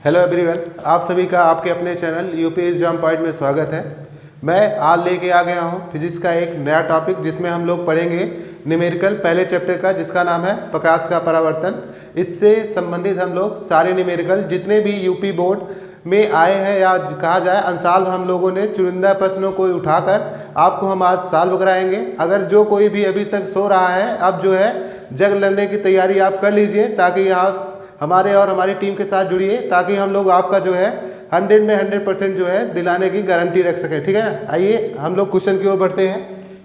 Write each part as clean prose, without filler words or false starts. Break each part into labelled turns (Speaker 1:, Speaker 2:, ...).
Speaker 1: Hello everyone, आप सभी का आपके अपने चैनल यूपी एग्जाम पॉइंट में स्वागत है। मैं आज लेके आ गया हूँ फिजिक्स का एक नया टॉपिक जिसमें हम लोग पढ़ेंगे न्यूमेरिकल पहले चैप्टर का, जिसका नाम है प्रकाश का परावर्तन। इससे संबंधित हम लोग सारे न्यूमेरिकल जितने भी यूपी बोर्ड में आए हैं या कहा जाए अनसाल्व हम लोगों ने चुनिंदा प्रश्नों को उठाकर आपको हम आज सॉल्व कराएंगे। अगर जो कोई भी अभी तक सो रहा है, अब जो है जग लड़ने की तैयारी आप कर लीजिए, ताकि आप हमारे और हमारी टीम के साथ जुड़िए, ताकि हम लोग आपका जो है 100 में 100% जो है दिलाने की गारंटी रख सकें। ठीक है ना। आइए हम लोग क्वेश्चन की ओर बढ़ते हैं।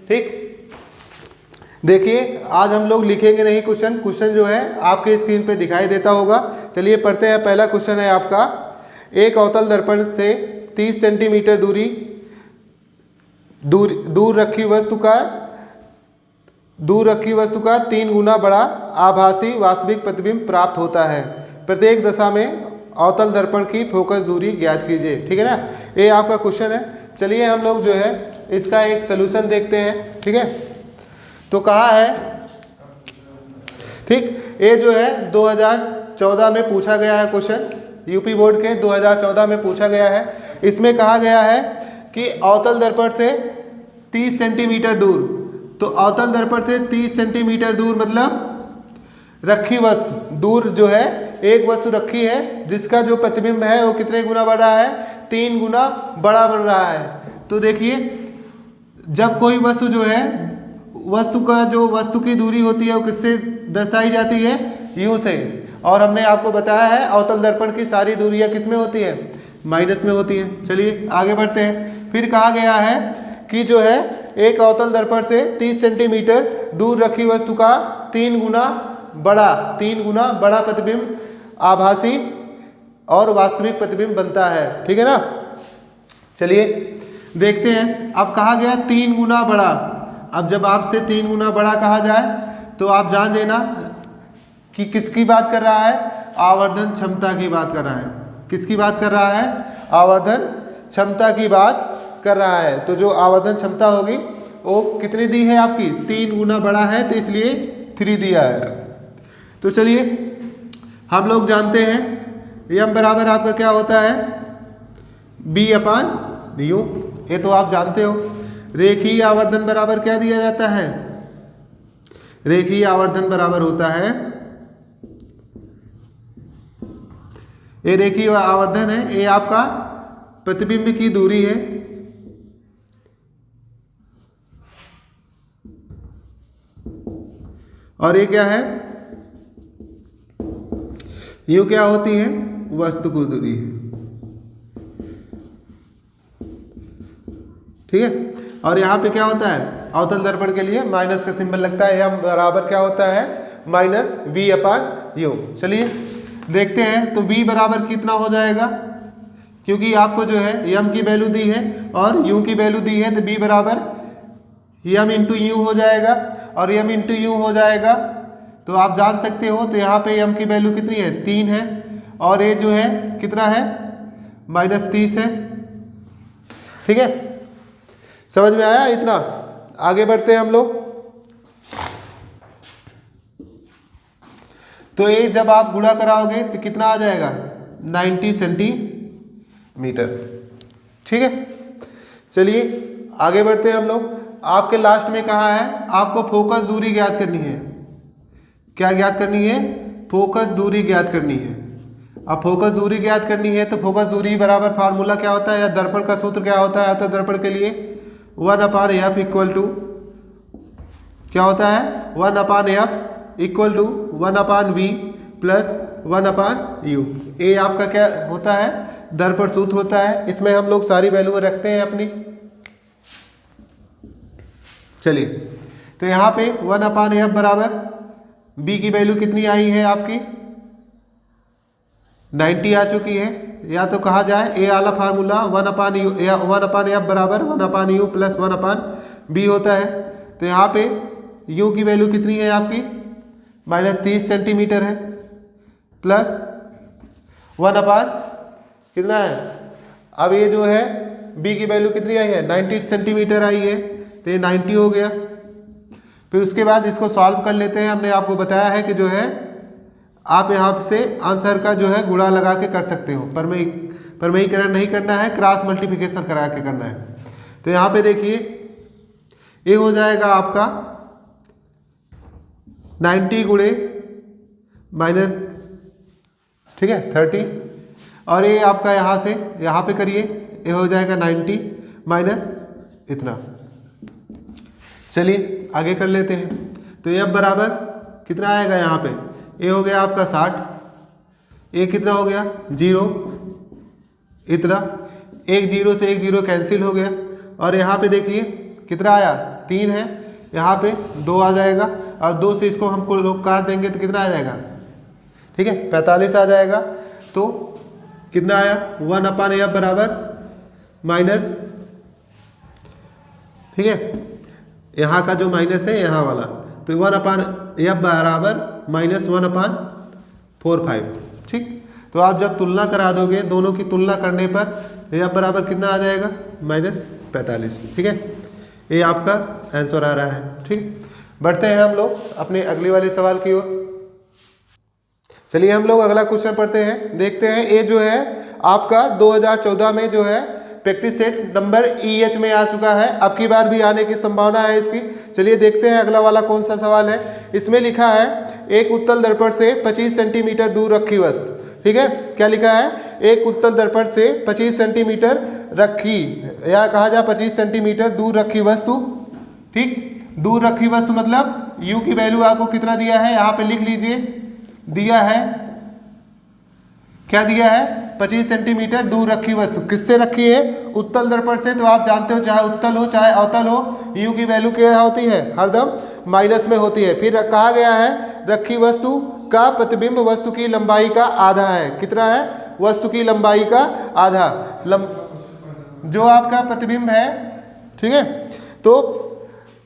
Speaker 1: ठीक, देखिए आज हम लोग लिखेंगे नहीं क्वेश्चन जो है आपके स्क्रीन पे दिखाई देता होगा। चलिए पढ़ते हैं। पहला क्वेश्चन है आपका, एक अवतल दर्पण से 30 सेंटीमीटर दूर रखी वस्तु का 3 गुना बड़ा आभासी वास्तविक प्रतिबिंब प्राप्त होता है। प्रत्येक दशा में अवतल दर्पण की फोकस दूरी ज्ञात कीजिए। ठीक है ना, ये आपका क्वेश्चन है। चलिए हम लोग जो है इसका एक सलूशन देखते हैं। ठीक है, तो कहा है, ठीक, ये जो है 2014 में पूछा गया है क्वेश्चन, यूपी बोर्ड के 2014 में पूछा गया है। इसमें कहा गया है कि अवतल दर्पण से 30 सेंटीमीटर दूर, तो अवतल दर्पण से 30 सेंटीमीटर दूर मतलब रखी वस्तु दूर जो है एक वस्तु रखी है जिसका जो प्रतिबिंब है वो कितने गुना बढ़ रहा है, 3 गुना बड़ा बन रहा है। तो देखिए जब कोई वस्तु जो है वस्तु की दूरी होती है वो किससे दर्शाई जाती है, यू से। और हमने आपको बताया है अवतल दर्पण की सारी दूरियां किस में होती है, माइनस में होती है। चलिए आगे बढ़ते हैं। फिर कहा गया है कि जो है एक अवतल दर्पण से 30 सेंटीमीटर दूर रखी वस्तु का 3 गुना बड़ा प्रतिबिंब आभासी और वास्तविक प्रतिबिंब बनता है। ठीक है ना। चलिए देखते हैं। अब कहा गया 3 गुना बड़ा। अब जब आपसे 3 गुना बड़ा कहा जाए तो आप जान लेना कि किसकी बात कर रहा है, आवर्धन क्षमता की बात कर रहा है। किसकी बात कर रहा है, आवर्धन क्षमता की बात कर रहा है। तो जो आवर्धन क्षमता होगी वो कितनी दी है आपकी, 3 गुना बड़ा है, तो इसलिए 3 दिया है। तो चलिए हम लोग जानते हैं यम बराबर आपका क्या होता है, B/u। ये तो आप जानते हो। रेखीय आवर्धन बराबर क्या दिया जाता है, रेखीय आवर्धन बराबर होता है, ये रेखीय आवर्धन है, ये आपका प्रतिबिंब की दूरी है, और ये क्या है, यू क्या होती है, वस्तु की दूरी है। ठीक है। और यहाँ पे क्या होता है, अवतल दर्पण के लिए माइनस का सिंबल लगता है, यम बराबर क्या होता है, -B/u। चलिए देखते हैं। तो B बराबर कितना हो जाएगा, क्योंकि आपको जो है यम की वैल्यू दी है और u की वैल्यू दी है, तो B बराबर यम इंटू यू हो जाएगा। और यम इंटू यू हो जाएगा तो आप जान सकते हो, तो यहाँ पे यम की वैल्यू कितनी है, 3 है, और ये जो है कितना है, -30 है। ठीक है, समझ में आया इतना। आगे बढ़ते हैं हम लोग। तो ये जब आप गुणा कराओगे तो कितना आ जाएगा, 90 सेंटीमीटर। ठीक है, चलिए आगे बढ़ते हैं हम लोग। आपके लास्ट में कहा है आपको फोकस दूरी ज्ञात करनी है। क्या ज्ञात करनी है, फोकस दूरी ज्ञात करनी है। अब फोकस दूरी ज्ञात करनी है तो फोकस दूरी बराबर फार्मूला क्या होता है, या दर्पण का सूत्र क्या होता है, तो दर्पण के लिए 1/f इक्वल टू क्या होता है, 1/f equal to 1/v plus 1/u। ये आपका क्या होता है, दर्पण सूत्र होता है। इसमें हम लोग सारी वैल्यू रखते हैं अपनी। चलिए तो यहाँ पे 1/f बराबर b की वैल्यू कितनी आई है आपकी, 90 आ चुकी है। या तो कहा जाए ए वाला फार्मूला 1/f बराबर 1/u प्लस 1/b होता है। तो यहाँ पे u की वैल्यू कितनी है आपकी, -30 सेंटीमीटर है, प्लस 1/ कितना है, अब ये जो है b की वैल्यू कितनी आई है, 90 सेंटीमीटर आई है, तो ये 90 हो गया। फिर उसके बाद इसको सॉल्व कर लेते हैं। हमने आपको बताया है कि जो है आप यहाँ से आंसर का जो है गुणा लगा के कर सकते हो, परमेयीकरण नहीं करना है, क्रॉस मल्टीप्लिकेशन करा के करना है। तो यहाँ पे देखिए ये हो जाएगा आपका 90 गुणे माइनस, ठीक है 30, और ये आपका यहाँ से यहाँ पे करिए, ये हो जाएगा 90 माइनस इतना। चलिए आगे कर लेते हैं। तो ये अब बराबर कितना आएगा, यहाँ पे ये हो गया आपका 60, ये कितना हो गया 0 इतना, एक 0 से एक 0 कैंसिल हो गया, और यहाँ पे देखिए कितना आया 3 है, यहाँ पे 2 आ जाएगा, और 2 से इसको हमको लोग काट देंगे तो कितना आ जाएगा, ठीक है 45 आ जाएगा। तो कितना आया 1/f बराबर माइनस, ठीक है यहाँ का जो माइनस है यहाँ वाला, तो 1/f बराबर -1/45, ठीक। तो आप जब तुलना करा दोगे, दोनों की तुलना करने पर f बराबर कितना आ जाएगा -45, ठीक है। ये आपका आंसर आ रहा है, ठीक। बढ़ते हैं हम लोग अपने अगले वाले सवाल की ओर। चलिए हम लोग अगला क्वेश्चन पढ़ते हैं, देखते हैं। ये जो है आपका 2014 में जो है प्रैक्टिस सेट नंबर EH में आ चुका है, अब की बार भी आने की संभावना है इसकी। चलिए देखते हैं अगला वाला कौन सा सवाल है। इसमें लिखा है एक उत्तल दर्पण से 25 सेंटीमीटर दूर रखी वस्तु, ठीक है। क्या लिखा है, एक उत्तल दर्पण से 25 सेंटीमीटर रखी, या कहा जाए 25 सेंटीमीटर दूर रखी वस्तु, ठीक। दूर रखी वस्तु मतलब u की वैल्यू आपको कितना दिया है, यहाँ पे लिख लीजिए, दिया है, क्या दिया है 25 सेंटीमीटर दूर रखी वस्तु। किससे रखी है, उत्तल दर्पण से। तो आप जानते हो चाहे उत्तल हो चाहे अवतल हो, u की वैल्यू क्या होती है, हरदम माइनस में होती है। फिर कहा गया है रखी वस्तु का प्रतिबिंब वस्तु की लंबाई का आधा है। कितना है, वस्तु की लंबाई का आधा, जो आपका प्रतिबिंब है, ठीक है। तो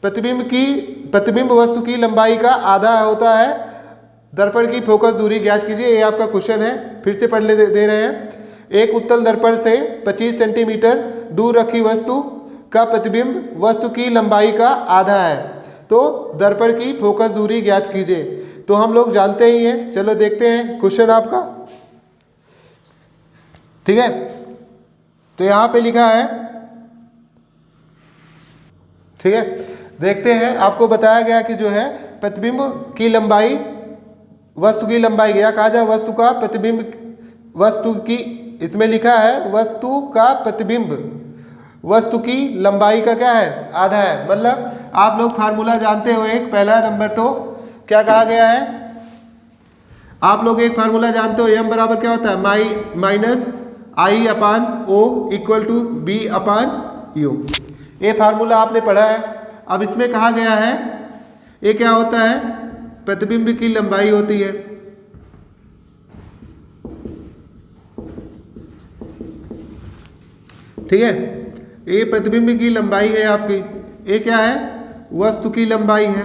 Speaker 1: प्रतिबिंब वस्तु की लंबाई का आधा होता है। दर्पण की फोकस दूरी ज्ञात कीजिए, ये आपका क्वेश्चन है, फिर से पढ़ ले दे रहे हैं। एक उत्तल दर्पण से 25 सेंटीमीटर दूर रखी वस्तु का प्रतिबिंब वस्तु की लंबाई का आधा है, तो दर्पण की फोकस दूरी ज्ञात कीजिए। तो हम लोग जानते ही हैं, चलो देखते हैं क्वेश्चन आपका, ठीक है। तो यहाँ पे लिखा है, ठीक है, देखते हैं। आपको बताया गया कि जो है प्रतिबिंब की लंबाई, वस्तु की लंबाई, या कहा जाए वस्तु का प्रतिबिंब, वस्तु की, इसमें लिखा है वस्तु का प्रतिबिंब वस्तु की लंबाई का क्या है, आधा है। मतलब आप लोग फार्मूला जानते हो, एक पहला नंबर तो क्या कहा गया है, आप लोग एक फार्मूला जानते हो, m बराबर क्या होता है, -I/O = B/U। ये फार्मूला आपने पढ़ा है। अब इसमें कहा गया है ये क्या होता है, प्रतिबिंब की लंबाई होती है, ठीक है। ये प्रतिबिंब की लंबाई है आपकी, ये क्या है, वस्तु की लंबाई है।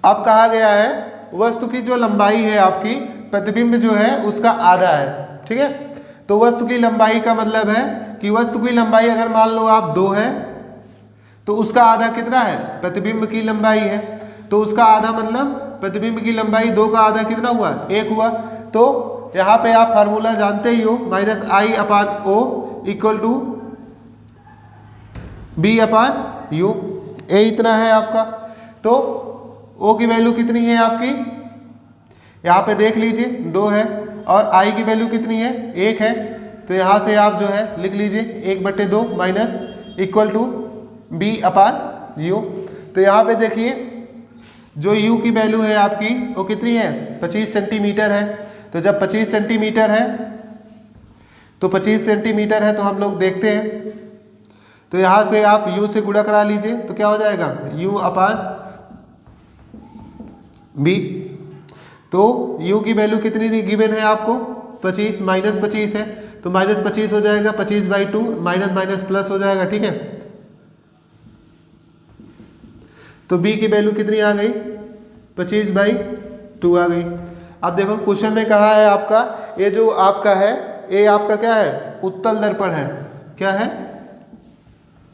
Speaker 1: अब कहा गया है वस्तु की जो लंबाई है आपकी, प्रतिबिंब जो है उसका आधा है, ठीक है। तो वस्तु की लंबाई का मतलब है कि वस्तु की लंबाई अगर मान लो आप 2 है, तो उसका आधा कितना है, प्रतिबिंब की लंबाई है। तो उसका आधा मतलब प्रतिबिंब की लंबाई 2 का आधा कितना हुआ, 1 हुआ। तो यहाँ पे आप फार्मूला जानते ही हो, -I/O = B/U, ये इतना है आपका। तो O की वैल्यू कितनी है आपकी, यहाँ पे देख लीजिए 2 है, और I की वैल्यू कितनी है, 1 है। तो यहाँ से आप जो है लिख लीजिए 1/2 माइनस = B/U। तो यहाँ पे देखिए जो U की वैल्यू है आपकी वो कितनी है, 25 सेंटीमीटर है। तो जब 25 सेंटीमीटर है तो 25 सेंटीमीटर है, तो हम लोग देखते हैं। तो यहाँ पे आप U से गुणा करा लीजिए, तो क्या हो जाएगा, U/B। तो U की वैल्यू कितनी दी गिवन है आपको, 25 -25 है, तो -25 हो जाएगा, 25/2 माइनस प्लस हो जाएगा, ठीक है। तो B की वैल्यू कितनी आ गई, 25/2 आ गई। अब देखो क्वेश्चन में कहा है आपका, ये जो आपका है, ये आपका क्या है, उत्तल दर्पण है, क्या है,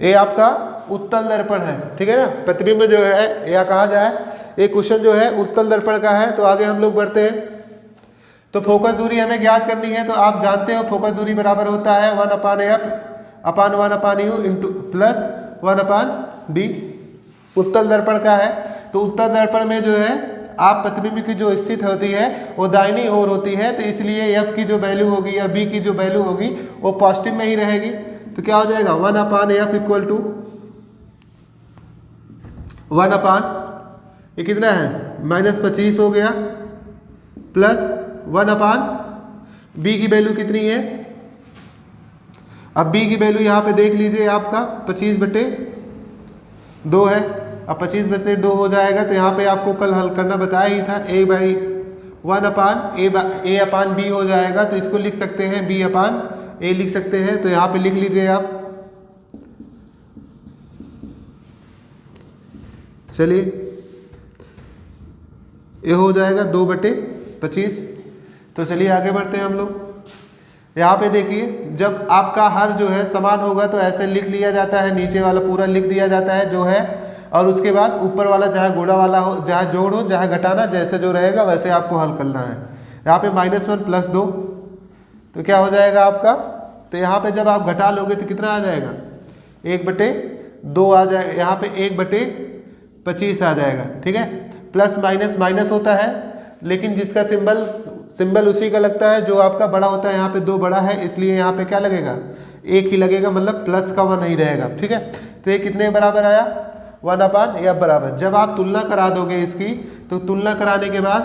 Speaker 1: ये आपका उत्तल दर्पण है, ठीक है ना। प्रतिबिंब जो है या कहा जाए ये क्वेश्चन जो है उत्तल दर्पण का है। तो आगे हम लोग बढ़ते हैं। तो फोकस दूरी हमें ज्ञात करनी है। तो आप जानते हो फोकस दूरी बराबर होता है 1/f/1/u इंटू प्लस 1/b। उत्तल दर्पण का है। तो उत्तल दर्पण में जो है आप प्रतिबिंब की जो स्थिति होती है वो दाहिनी ओर होती है, तो इसलिए एफ की जो वैल्यू होगी या बी की जो वैल्यू होगी वो पॉजिटिव में ही रहेगी। तो क्या हो जाएगा 1/f इक्वल टू 1/, ये कितना है -25 हो गया, प्लस 1/b की वैल्यू कितनी है। अब b की वैल्यू यहाँ पे देख लीजिए आपका 25/2 है। अब 25/2 हो जाएगा तो यहाँ पे आपको कल हल करना बताया ही था, a/1/a/b हो जाएगा। तो इसको लिख सकते हैं b/a लिख सकते हैं। तो यहाँ पे लिख लीजिए आप। चलिए ये हो जाएगा 2/25। तो चलिए आगे बढ़ते हैं हम लोग। यहाँ पे देखिए जब आपका हर जो है समान होगा तो ऐसे लिख लिया जाता है, नीचे वाला पूरा लिख दिया जाता है जो है, और उसके बाद ऊपर वाला चाहे गुणा वाला हो, चाहे जोड़ हो, चाहे घटाना, जैसे जो रहेगा वैसे आपको हल करना है। यहाँ पे -1 + 2 तो क्या हो जाएगा आपका। तो यहाँ पे जब आप घटा लोगे तो कितना आ जाएगा 1/2 आ जाएगा। यहाँ पे 1/25 आ जाएगा, ठीक है। प्लस माइनस माइनस होता है, लेकिन जिसका सिंबल उसी का लगता है जो आपका बड़ा होता है। यहाँ पे 2 बड़ा है इसलिए यहाँ पे क्या लगेगा 1 ही लगेगा, मतलब प्लस का 1 नहीं रहेगा, ठीक है। तो ये कितने बराबर आया 1/f बराबर। जब आप तुलना करा दोगे इसकी तो तुलना कराने के बाद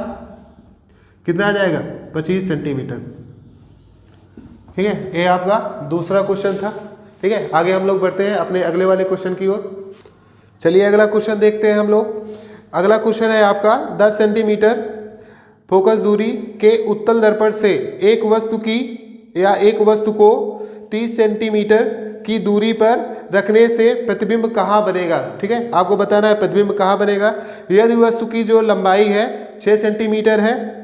Speaker 1: कितना आ जाएगा 25 सेंटीमीटर, ठीक है। ये आपका दूसरा क्वेश्चन था, ठीक है। आगे हम लोग बढ़ते हैं अपने अगले वाले क्वेश्चन की ओर। चलिए अगला क्वेश्चन देखते हैं हम लोग। अगला क्वेश्चन है आपका 10 सेंटीमीटर फोकस दूरी के उत्तल दर्पण से एक वस्तु को 30 सेंटीमीटर की दूरी पर रखने से प्रतिबिंब कहाँ बनेगा, ठीक है। आपको बताना है प्रतिबिंब कहाँ बनेगा। यदि वस्तु की जो लंबाई है 6 सेंटीमीटर है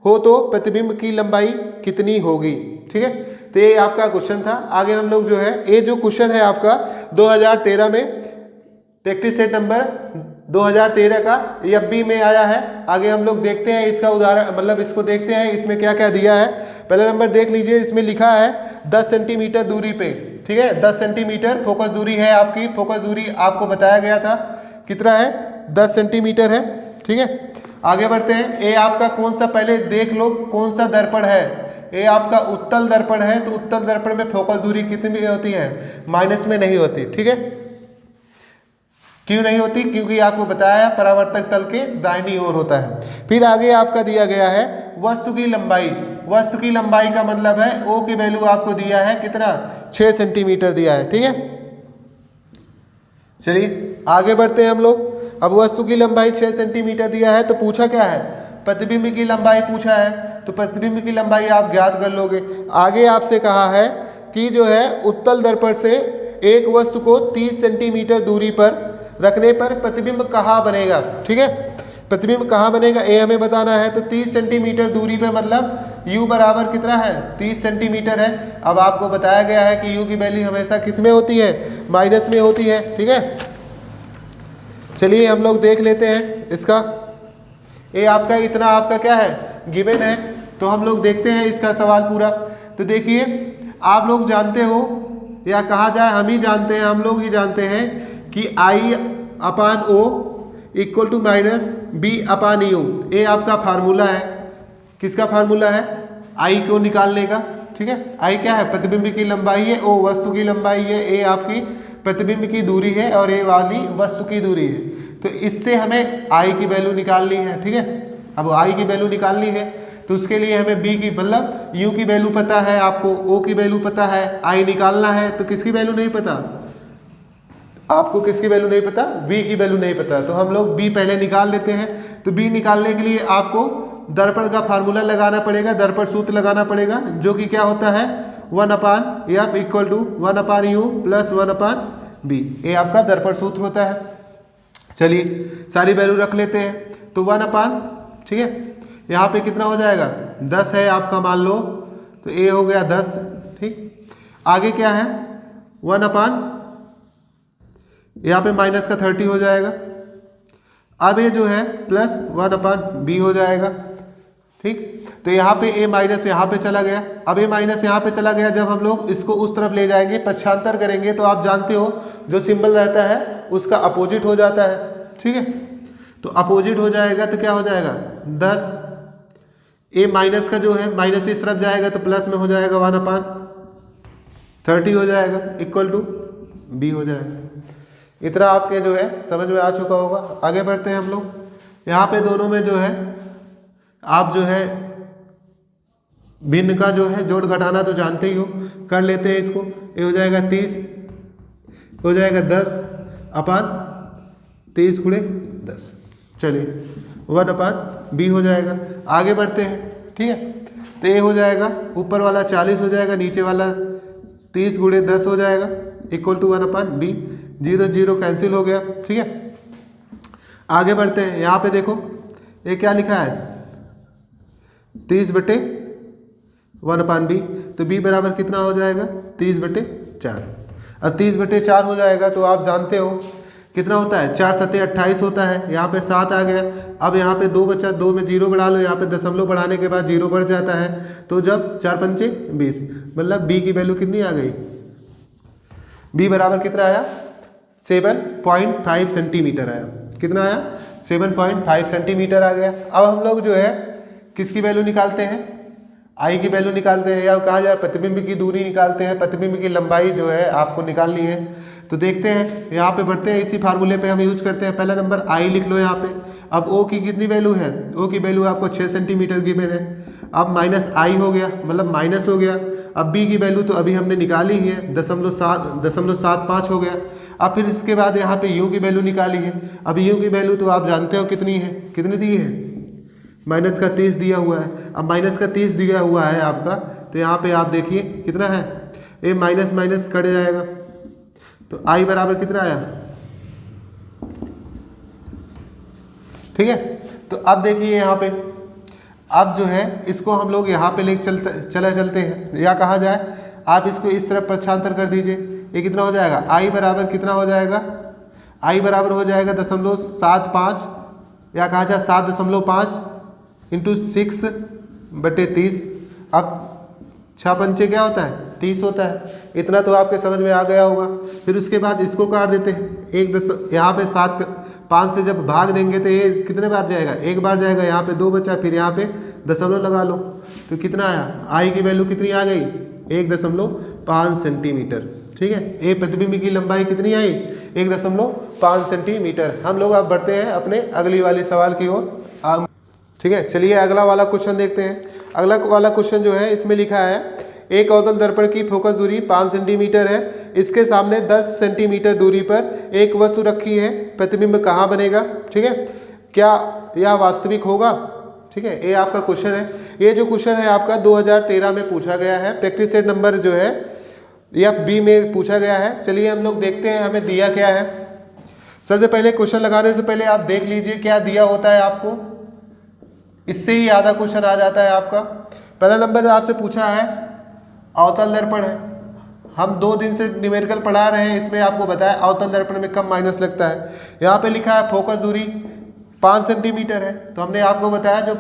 Speaker 1: हो तो प्रतिबिंब की लंबाई कितनी होगी, ठीक है। तो ये आपका क्वेश्चन था। आगे हम लोग जो है ये जो क्वेश्चन है आपका 2013 में प्रैक्टिस सेट नंबर 2013 का FB में आया है। आगे हम लोग देखते हैं इसका उदाहरण, मतलब इसको देखते हैं इसमें क्या क्या दिया है। पहला नंबर देख लीजिए, इसमें लिखा है 10 सेंटीमीटर दूरी पे, ठीक है। 10 सेंटीमीटर फोकस दूरी है आपकी। फोकस दूरी आपको बताया गया था कितना है 10 सेंटीमीटर है, ठीक है। आगे बढ़ते हैं। ये आपका कौन सा, पहले देख लो कौन सा दर्पण है। ये आपका उत्तल दर्पण है। तो उत्तल दर्पण में फोकस दूरी कितनी होती है माइनस में नहीं होती, ठीक है। क्यों नहीं होती, क्योंकि आपको बताया परावर्तक तल के दाहिनी ओर होता है। फिर आगे आपका दिया गया है वस्तु की लंबाई। वस्तु की लंबाई का मतलब है ओ की वैल्यू आपको दिया है कितना 6 सेंटीमीटर दिया है, ठीक है। चलिए आगे बढ़ते हैं हम लोग। अब वस्तु की लंबाई 6 सेंटीमीटर दिया है तो पूछा क्या है प्रतिबिंब की लंबाई पूछा है। तो प्रतिबिंब की लंबाई आप ज्ञात कर लोगे। आगे आपसे कहा है कि जो है उत्तल दर्पण से एक वस्तु को 30 सेंटीमीटर दूरी पर रखने पर प्रतिबिंब कहाँ बनेगा, ठीक है। प्रतिबिंब कहाँ बनेगा ये हमें बताना है। तो 30 सेंटीमीटर दूरी पे मतलब u बराबर कितना है 30 सेंटीमीटर है। अब आपको बताया गया है कि u की वैल्यू हमेशा किस में होती है माइनस में होती है, ठीक है। चलिए हम लोग देख लेते हैं इसका। ये आपका इतना आपका क्या है गिवन है। तो हम लोग देखते हैं इसका सवाल पूरा। तो देखिए आप लोग जानते हो या कहा जाए हम ही जानते हैं, हम लोग ही जानते हैं कि I/O इक्वल टू -B/U। ये आपका फार्मूला है। किसका फार्मूला है I को निकालने का, ठीक है। I क्या है प्रतिबिंब की लंबाई है, O वस्तु की लंबाई है, A आपकी प्रतिबिंब की दूरी है और A वाली वस्तु की दूरी है। तो इससे हमें I की वैल्यू निकालनी है, ठीक है। अब I की वैल्यू निकालनी है तो उसके लिए हमें B की मतलब U की वैल्यू पता है, आपको O की वैल्यू पता है, I निकालना है। तो किसकी वैल्यू नहीं पता आपको, किसकी वैल्यू नहीं पता B की वैल्यू नहीं पता। तो हम लोग B पहले निकाल लेते हैं। तो B निकालने के लिए आपको दर्पण का फार्मूला लगाना पड़ेगा, दर्पण सूत्र लगाना पड़ेगा, जो कि क्या होता है 1/f equal to 1/u plus 1/b। ये आपका दर्पण सूत्र होता है। चलिए सारी वैल्यू रख लेते हैं। तो 1/, ठीक है। यहाँ पे कितना हो जाएगा 10 है आपका मान लो, तो A हो गया 10, ठीक। आगे क्या है 1/, यहाँ पे माइनस का 30 हो जाएगा। अब ये जो है प्लस 1/b हो जाएगा। ठीक, तो यहाँ पे a माइनस यहाँ पे चला गया। अब a माइनस यहाँ पे चला गया, जब हम लोग इसको उस तरफ ले जाएंगे, पक्षांतर करेंगे, तो आप जानते हो जो सिंबल रहता है उसका अपोजिट हो जाता है। ठीक है, तो अपोजिट हो जाएगा तो क्या हो जाएगा 10। a माइनस का जो है माइनस इस तरफ जाएगा तो प्लस में हो जाएगा 1/30 हो जाएगा, इक्वल टू b हो जाएगा। इतना आपके जो है समझ में आ चुका होगा। आगे बढ़ते हैं हम लोग। यहाँ पे दोनों में जो है आप जो है भिन्न का जो है जोड़ घटाना तो जानते ही हो, कर लेते हैं इसको। ये हो जाएगा 30, हो जाएगा 10/30 गुणे 10। चलिए 1/b हो जाएगा। आगे बढ़ते हैं। ठीक है, तो ये हो जाएगा ऊपर वाला 40 हो जाएगा, नीचे वाला 30 गुणे 10 हो जाएगा, इक्वल टू 1/b। 0 0 कैंसिल हो गया। ठीक है, आगे बढ़ते हैं। यहाँ पे देखो ये क्या लिखा है 30/1/b, तो b बराबर कितना हो जाएगा 30/4। अब 30/4 हो जाएगा तो आप जानते हो कितना होता है 4 7 28 होता है। यहाँ पे 7 आ गया। अब यहाँ पे 2 बचा, 2 में 0 बढ़ा लो, यहाँ पे दशमलव बढ़ाने के बाद 0 बढ़ जाता है। तो जब 4 पंचे 20, मतलब b की वैल्यू कितनी आ गई, b बराबर कितना आया 7.5 सेंटीमीटर आया। कितना आया 7.5 सेंटीमीटर आ गया। अब हम लोग जो है किसकी वैल्यू निकालते हैं, आई की वैल्यू निकालते हैं, या कहा जाए प्रतिबिंब की दूरी निकालते हैं, प्रतिबिंब की लंबाई जो है आपको निकालनी है। तो देखते हैं, यहाँ पे बढ़ते हैं, इसी फार्मूले पे हम यूज करते हैं। पहला नंबर आई लिख लो यहाँ पे। अब ओ की कितनी वैल्यू है, ओ की वैल्यू आपको 6 सेंटीमीटर गिवन है। अब माइनस आई हो गया, मतलब माइनस हो गया। अब बी की वैल्यू तो अभी हमने निकाली ही है, 0.75 हो गया। अब फिर इसके बाद यहाँ पे यू की वैल्यू निकाली है। अब यू की वैल्यू तो आप जानते हो कितनी है, कितनी दी है, माइनस का 30 दिया हुआ है। अब माइनस का 30 दिया हुआ है आपका, तो यहाँ पे आप देखिए कितना है, ए माइनस माइनस कट जाएगा, तो आई बराबर कितना आया। ठीक है, तो अब देखिए यहाँ पे, अब जो है इसको हम लोग यहाँ पे लेके चलते हैं, या कहा जाए आप इसको इस तरफ प्रक्षांतर कर दीजिए। ये कितना हो जाएगा, आई बराबर कितना हो जाएगा, आई बराबर हो जाएगा 0.75, या कहा जाए 7.5 इंटू 6/30। अब 6 पंचे क्या होता है 30 होता है। इतना तो आपके समझ में आ गया होगा। फिर उसके बाद इसको काट देते हैं, यहाँ पे 5 से जब भाग देंगे तो ये कितने बार जाएगा, एक बार जाएगा। यहाँ पे 2 बचा, फिर यहाँ पे दशमलव लगा लो, तो कितना आया, आई की वैल्यू कितनी आ गई 1.5 सेंटीमीटर। ठीक है, ए प्रतिबिंब की लंबाई कितनी आई 1.5 सेंटीमीटर। हम लोग अब बढ़ते हैं अपने अगली वाली सवाल की ओर। ठीक है, चलिए अगला वाला क्वेश्चन देखते हैं। अगला वाला क्वेश्चन जो है इसमें लिखा है एक अवतल दर्पण की फोकस दूरी 5 सेंटीमीटर है, इसके सामने 10 सेंटीमीटर दूरी पर एक वस्तु रखी है, प्रतिबिंब कहाँ बनेगा। ठीक है, क्या यह वास्तविक होगा। ठीक है, ये आपका क्वेश्चन है। ये जो क्वेश्चन है आपका 2013 में पूछा गया है, प्रैक्टिस सेट नंबर जो है यह बी में पूछा गया है। चलिए हम लोग देखते हैं हमें दिया क्या है। सबसे पहले क्वेश्चन लगाने से पहले आप देख लीजिए क्या दिया होता है आपको, इससे ही आधा क्वेश्चन आ जाता है आपका। पहला नंबर आपसे पूछा है अवतल दर्पण है। हम 2 दिन से न्यूमेरिकल पढ़ा रहे हैं, इसमें आपको बताया अवतल दर्पण में कम माइनस लगता है। यहाँ पे लिखा है फोकस दूरी 5 सेंटीमीटर है, तो हमने आपको बताया जो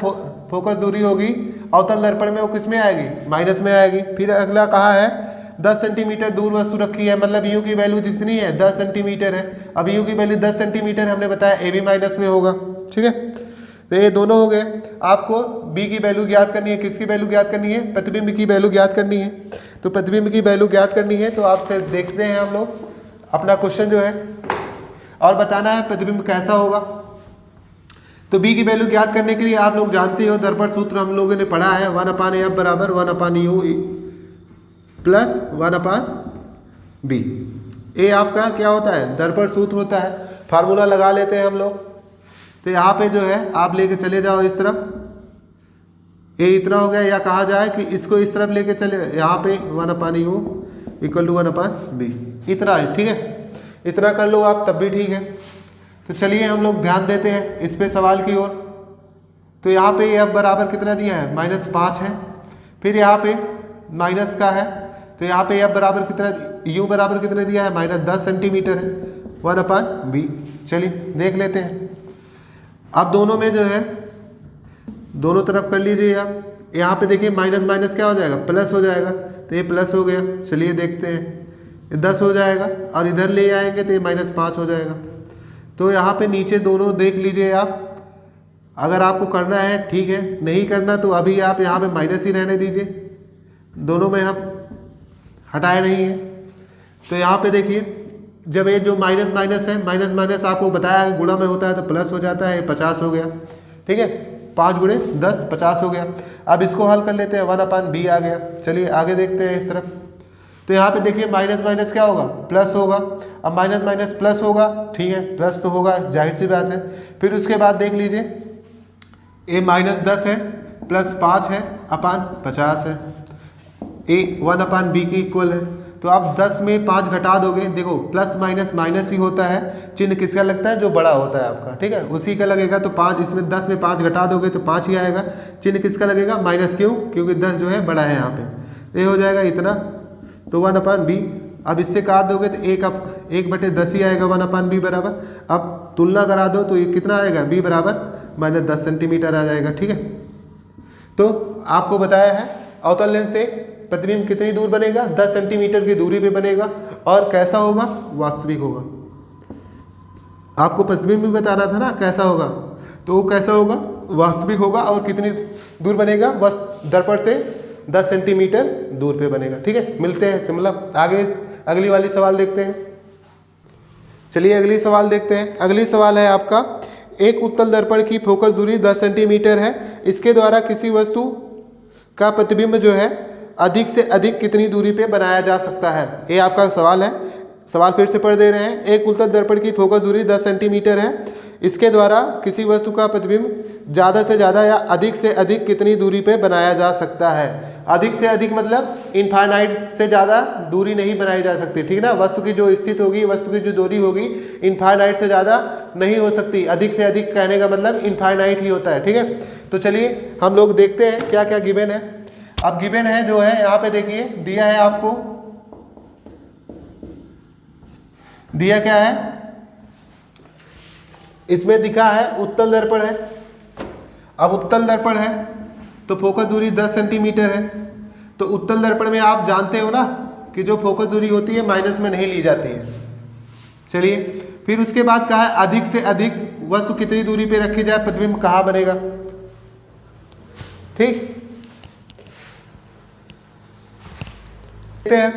Speaker 1: फोकस दूरी होगी अवतल दर्पण में वो किस में आएगी, माइनस में आएगी। फिर अगला कहा है 10 सेंटीमीटर दूर वस्तु रखी है, मतलब यू की वैल्यू जितनी है 10 सेंटीमीटर है। अब यू की वैल्यू 10 सेंटीमीटर हमने बताया ए भी माइनस में होगा। ठीक है, तो ये दोनों हो गए। आपको b की वैल्यू ज्ञात करनी है, किसकी वैल्यू ज्ञात करनी है, प्रतिबिंब की वैल्यू ज्ञात करनी है। तो प्रतिबिंब की वैल्यू ज्ञात करनी है, तो आपसे देखते हैं हम लोग अपना क्वेश्चन जो है, और बताना है प्रतिबिंब कैसा होगा। तो b की वैल्यू ज्ञात करने के लिए आप लोग जानते हो दर्पण सूत्र हम लोगों ने पढ़ा है 1/f बराबर 1/u प्लस 1/b। ये आपका क्या होता है, दर्पण सूत्र होता है। फार्मूला लगा लेते हैं हम लोग। तो यहाँ पे जो है आप लेके चले जाओ इस तरफ, ये इतना हो गया, या कहा जाए कि इसको इस तरफ लेके चले, यहाँ पे 1/u इक्वल टू 1/b इतना है। ठीक है, इतना कर लो आप तब भी ठीक है। तो चलिए हम लोग ध्यान देते हैं इस पे सवाल की ओर। तो यहाँ पे f बराबर कितना दिया है -5 है, फिर यहाँ पे माइनस का है, तो यहाँ पे f बराबर कितना, u बराबर कितना दिया है -10 सेंटीमीटर है। 1/b। चलिए देख लेते हैं। अब दोनों में जो है दोनों तरफ कर लीजिए आप। यहाँ पे देखिए माइनस माइनस क्या हो जाएगा, प्लस हो जाएगा, तो ये प्लस हो गया। चलिए देखते हैं, 10 हो जाएगा और इधर ले आएंगे तो ये -5 हो जाएगा। तो यहाँ पे नीचे दोनों देख लीजिए आप। अगर आपको करना है ठीक है, नहीं करना तो अभी आप यहाँ पे माइनस ही रहने दीजिए, दोनों में हम हटाए नहीं है। तो यहाँ पे देखिए जब ये जो माइनस माइनस है, माइनस माइनस आपको बताया है गुणा में होता है तो प्लस हो जाता है, 50 हो गया। ठीक है, 5 × 10 50 हो गया। अब इसको हल कर लेते हैं, 1/b आ गया। चलिए आगे देखते हैं इस तरफ। तो यहाँ पे देखिए माइनस माइनस क्या होगा, प्लस होगा। अब माइनस माइनस प्लस होगा, ठीक है, प्लस तो होगा, जाहिर सी बात है। फिर उसके बाद देख लीजिए ये -10 है, +5 है, अपान 50 है, ये 1/b के इक्वल है। तो आप 10 में 5 घटा दोगे, देखो प्लस माइनस माइनस ही होता है, चिन्ह किसका लगता है, जो बड़ा होता है आपका, ठीक है, उसी का लगेगा। तो 5 इसमें 10 में 5 घटा दोगे तो 5 ही आएगा, चिन्ह किसका लगेगा, माइनस। क्यों, क्योंकि 10 जो है बड़ा है यहाँ पे। ये हो जाएगा इतना, तो 1/b। अब इससे काट दोगे तो 1/10 ही आएगा 1/b बराबर। अब तुलना करा दो तो ये कितना आएगा, b बराबर -10 सेंटीमीटर आ जाएगा। ठीक है, तो आपको बताया है अवतल लेंस से प्रतिबिंब कितनी दूर बनेगा, 10 सेंटीमीटर की दूरी पे बनेगा। और कैसा होगा, वास्तविक होगा। आपको प्रतिबिंब भी बताना था ना कैसा होगा, तो वो कैसा होगा, वास्तविक होगा। और कितनी दूर बनेगा, बस दर्पण से 10 सेंटीमीटर दूर पे बनेगा। ठीक है, मिलते हैं, तो मतलब आगे अगली वाली सवाल देखते हैं। चलिए अगली सवाल देखते हैं। अगली सवाल है आपका, एक उत्तल दर्पण की फोकस दूरी 10 सेंटीमीटर है, इसके द्वारा किसी वस्तु का प्रतिबिंब जो है अधिक से अधिक कितनी दूरी पे बनाया जा सकता है। ये आपका सवाल है। सवाल फिर से पढ़ दे रहे हैं। एक उत्तल दर्पण की फोकस दूरी 10 सेंटीमीटर है, इसके द्वारा किसी वस्तु का प्रतिबिंब ज़्यादा से ज़्यादा या अधिक से अधिक कितनी दूरी पे बनाया जा सकता है। अधिक से अधिक मतलब इनफाइनाइट से ज़्यादा दूरी नहीं बनाई जा सकती, ठीक ना। वस्तु की जो स्थिति होगी, वस्तु की जो दूरी होगी, इनफाइनाइट से ज़्यादा नहीं हो सकती। अधिक से अधिक कहने का मतलब इनफाइनाइट ही होता है। ठीक है, तो चलिए हम लोग देखते हैं क्या क्या गिवन है। अब गिवन है जो है यहाँ पे देखिए दिया है आपको, दिया क्या है, इसमें दिखा है उत्तल दर्पण है। अब उत्तल दर्पण है तो फोकस दूरी 10 सेंटीमीटर है। तो उत्तल दर्पण में आप जानते हो ना कि जो फोकस दूरी होती है माइनस में नहीं ली जाती है। चलिए फिर उसके बाद कहा है अधिक से अधिक वस्तु कितनी दूरी पे रखी जाए, प्रतिबिंब कहाँ बनेगा। ठीक, देखते हैं।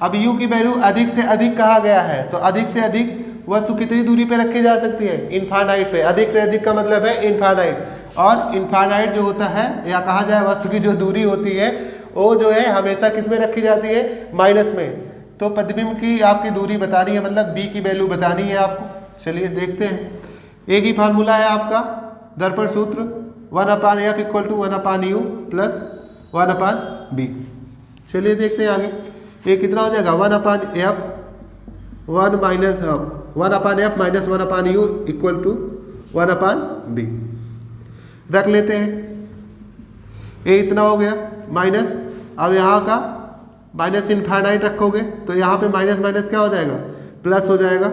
Speaker 1: अब u की वैल्यू अधिक से अधिक कहा गया है, तो अधिक से अधिक वस्तु कितनी दूरी पे रखी जा सकती है, इनफाइनाइट पे। अधिक से अधिक का मतलब है इनफाइनाइट, और इनफाइनाइट जो होता है या कहा जाए वस्तु की जो दूरी होती है वो जो है हमेशा किस में रखी जाती है, माइनस में। तो प्रतिबिंब की आपकी दूरी बतानी है, मतलब b की वैल्यू बतानी है आपको। चलिए देखते हैं। एक ही फार्मूला है आपका दर्पण सूत्र, 1/f = 1/u + 1/b। चलिए देखते हैं आगे, ये कितना हो जाएगा, 1/f - 1/u = 1/b। रख लेते हैं, ये इतना हो गया माइनस। अब यहाँ का माइनस इनफाइनाइट रखोगे तो यहाँ पे माइनस माइनस क्या हो जाएगा, प्लस हो जाएगा।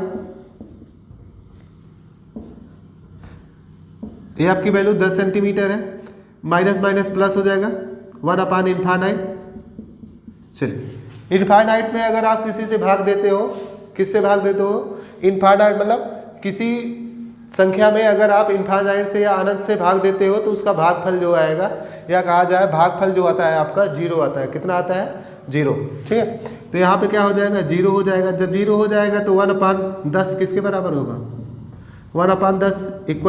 Speaker 1: ये आपकी वैल्यू 10 सेंटीमीटर है, माइनस माइनस प्लस हो जाएगा, 1/इनफाइनाइट। चलिए इनफाइनाइट में अगर आप किसी से भाग देते हो, किससे भाग देते हो, इनफाइनाइट मतलब किसी संख्या में अगर आप इनफाइनाइट से या अनंत से भाग देते हो तो उसका भागफल जो आएगा, या कहा जाए भागफल जो आता है आपका 0 आता है। कितना आता है, 0। ठीक है, तो यहाँ पे क्या हो जाएगा, 0 हो जाएगा। जब 0 हो जाएगा तो 1/10 किसके बराबर होगा, 1/10 =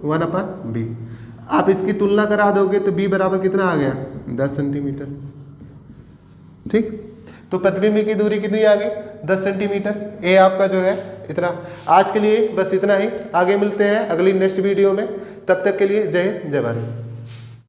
Speaker 1: 1/b। आप इसकी तुलना करा दोगे तो b बराबर कितना आ गया, 10 सेंटीमीटर। ठीक, तो प्रतिबिंब की दूरी कितनी आ गई, 10 सेंटीमीटर। ये आपका जो है इतना। आज के लिए बस इतना ही, आगे मिलते हैं अगली नेक्स्ट वीडियो में। तब तक के लिए जय हिंद, जय भारत।